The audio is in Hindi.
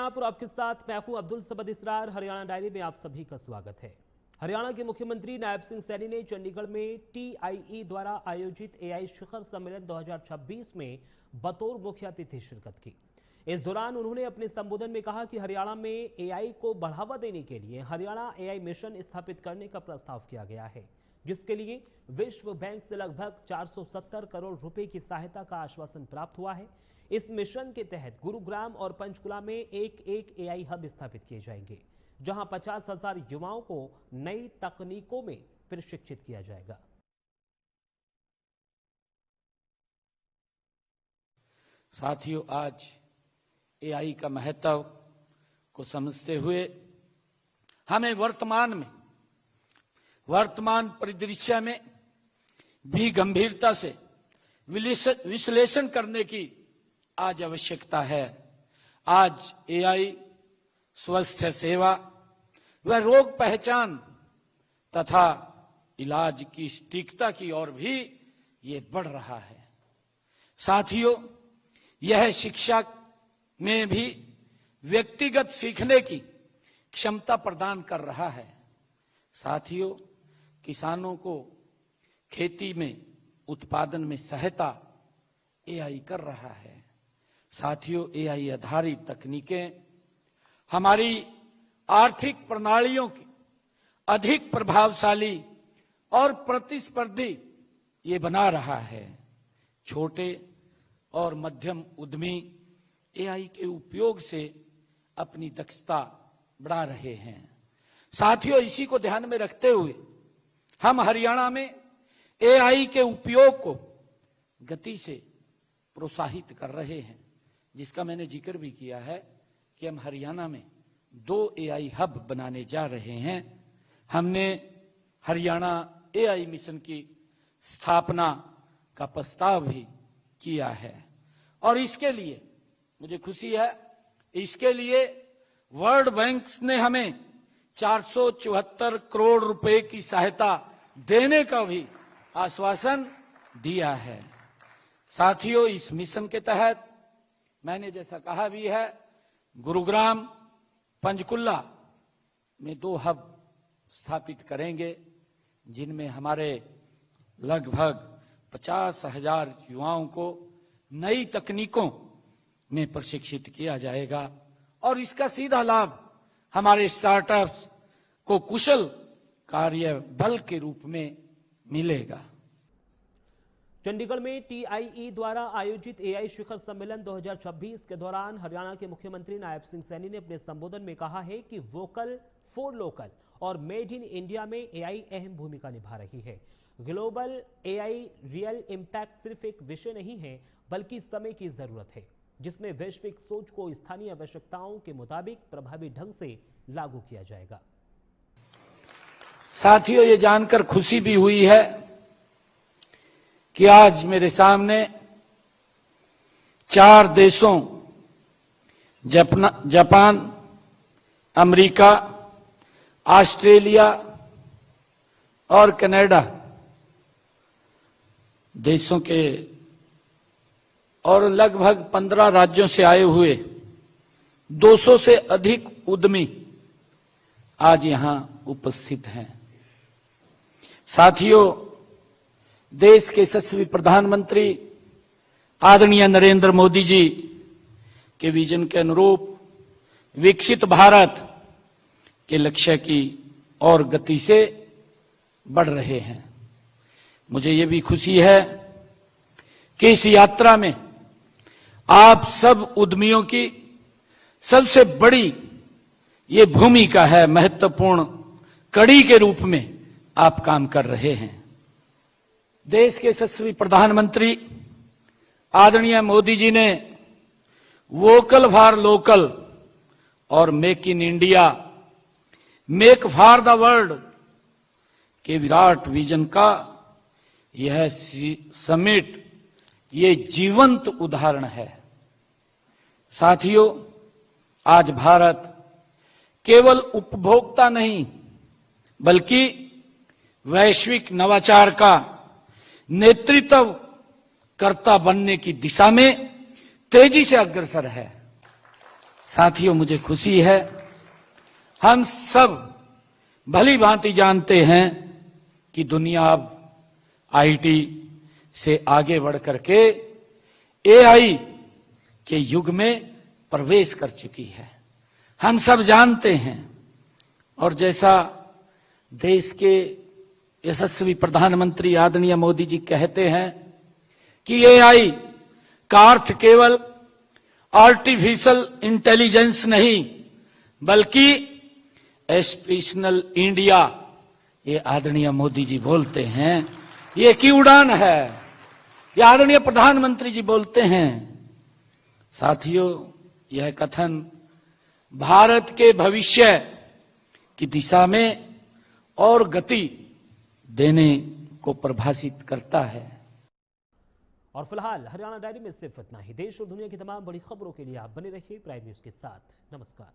आप और आपके साथ मैं हूं अब्दुल समद इसरार। हरियाणा डायरी में आप सभी का स्वागत है। हरियाणा के मुख्यमंत्री नायब सिंह सैनी ने चंडीगढ़ में TIE द्वारा आयोजित AI शिखर सम्मेलन 2026 में बतौर मुख्य अतिथि शिरकत की। इस दौरान उन्होंने अपने संबोधन में कहा कि हरियाणा में AI को बढ़ावा देने के लिए हरियाणा AI मिशन स्थापित करने का प्रस्ताव किया गया है, जिसके लिए विश्व बैंक से लगभग 470 करोड़ रुपए की सहायता का आश्वासन प्राप्त हुआ है। इस मिशन के तहत गुरुग्राम और पंचकुला में एक AI हब स्थापित किए जाएंगे, जहां 50,000 युवाओं को नई तकनीकों में प्रशिक्षित किया जाएगा। साथियों, आज AI का महत्व को समझते हुए हमें वर्तमान परिदृश्य में भी गंभीरता से विश्लेषण करने की आज आवश्यकता है। आज AI स्वास्थ्य सेवा व रोग पहचान तथा इलाज की सटीकता की ओर भी ये बढ़ रहा है। साथियों, यह शिक्षा में भी व्यक्तिगत सीखने की क्षमता प्रदान कर रहा है। साथियों, किसानों को खेती में उत्पादन में सहायता AI कर रहा है। साथियों, AI आधारित तकनीकें हमारी आर्थिक प्रणालियों की अधिक प्रभावशाली और प्रतिस्पर्धी ये बना रहा है। छोटे और मध्यम उद्यमी AI के उपयोग से अपनी दक्षता बढ़ा रहे हैं। साथियों, इसी को ध्यान में रखते हुए हम हरियाणा में AI के उपयोग को गति से प्रोत्साहित कर रहे हैं, जिसका मैंने जिक्र भी किया है कि हम हरियाणा में 2 AI हब बनाने जा रहे हैं। हमने हरियाणा AI मिशन की स्थापना का प्रस्ताव भी किया है और इसके लिए मुझे खुशी है, इसके लिए वर्ल्ड बैंक ने हमें 474 करोड़ रुपए की सहायता देने का भी आश्वासन दिया है। साथियों, इस मिशन के तहत मैंने जैसा कहा भी है, गुरुग्राम पंचकुला में 2 हब स्थापित करेंगे, जिनमें हमारे लगभग 50,000 युवाओं को नई तकनीकों में प्रशिक्षित किया जाएगा और इसका सीधा लाभ हमारे स्टार्टअप्स को कुशल कार्य बल के रूप में मिलेगा। चंडीगढ़ में TIE द्वारा आयोजित AI शिखर सम्मेलन 2026 के दौरान हरियाणा के मुख्यमंत्री नायब सिंह सैनी ने अपने संबोधन में कहा है कि वोकल फॉर लोकल और मेड इन इंडिया में AI अहम भूमिका निभा रही है। ग्लोबल AI रियल इम्पैक्ट सिर्फ एक विषय नहीं है, बल्कि समय की जरूरत है, जिसमें वैश्विक सोच को स्थानीय आवश्यकताओं के मुताबिक प्रभावी ढंग से लागू किया जाएगा। साथियों, ये जानकर खुशी भी हुई है कि आज मेरे सामने 4 देशों जापान, अमेरिका, ऑस्ट्रेलिया और कनाडा देशों के और लगभग 15 राज्यों से आए हुए 200 से अधिक उद्यमी आज यहां उपस्थित हैं। साथियों, देश के यशस्वी प्रधानमंत्री आदरणीय नरेंद्र मोदी जी के विजन के अनुरूप विकसित भारत के लक्ष्य की और गति से बढ़ रहे हैं। मुझे ये भी खुशी है कि इस यात्रा में आप सब उद्यमियों की सबसे बड़ी ये भूमिका है, महत्वपूर्ण कड़ी के रूप में आप काम कर रहे हैं। देश के यशस्वी प्रधानमंत्री आदरणीय मोदी जी ने वोकल फॉर लोकल और make in India, make for the world के विराट विजन का यह समिट ये जीवंत उदाहरण है। साथियों, आज भारत केवल उपभोक्ता नहीं बल्कि वैश्विक नवाचार का नेतृत्व कर्ता बनने की दिशा में तेजी से अग्रसर है। साथियों, मुझे खुशी है, हम सब भली भांति जानते हैं कि दुनिया अब आईटी से आगे बढ़ करके एआई के युग में प्रवेश कर चुकी है। हम सब जानते हैं, और जैसा देश के यशस्वी प्रधानमंत्री आदरणीय मोदी जी कहते हैं कि एआई का अर्थ केवल आर्टिफिशियल इंटेलिजेंस नहीं बल्कि एस्पिरेशनल इंडिया, ये आदरणीय मोदी जी बोलते हैं, ये की उड़ान है, ये आदरणीय प्रधानमंत्री जी बोलते हैं। साथियों, यह कथन भारत के भविष्य की दिशा में और गति देने को परिभाषित करता है। और फिलहाल हरियाणा डायरी में सिर्फ इतना ही। देश और दुनिया की तमाम बड़ी खबरों के लिए आप बने रहिए प्राइम न्यूज के साथ। नमस्कार।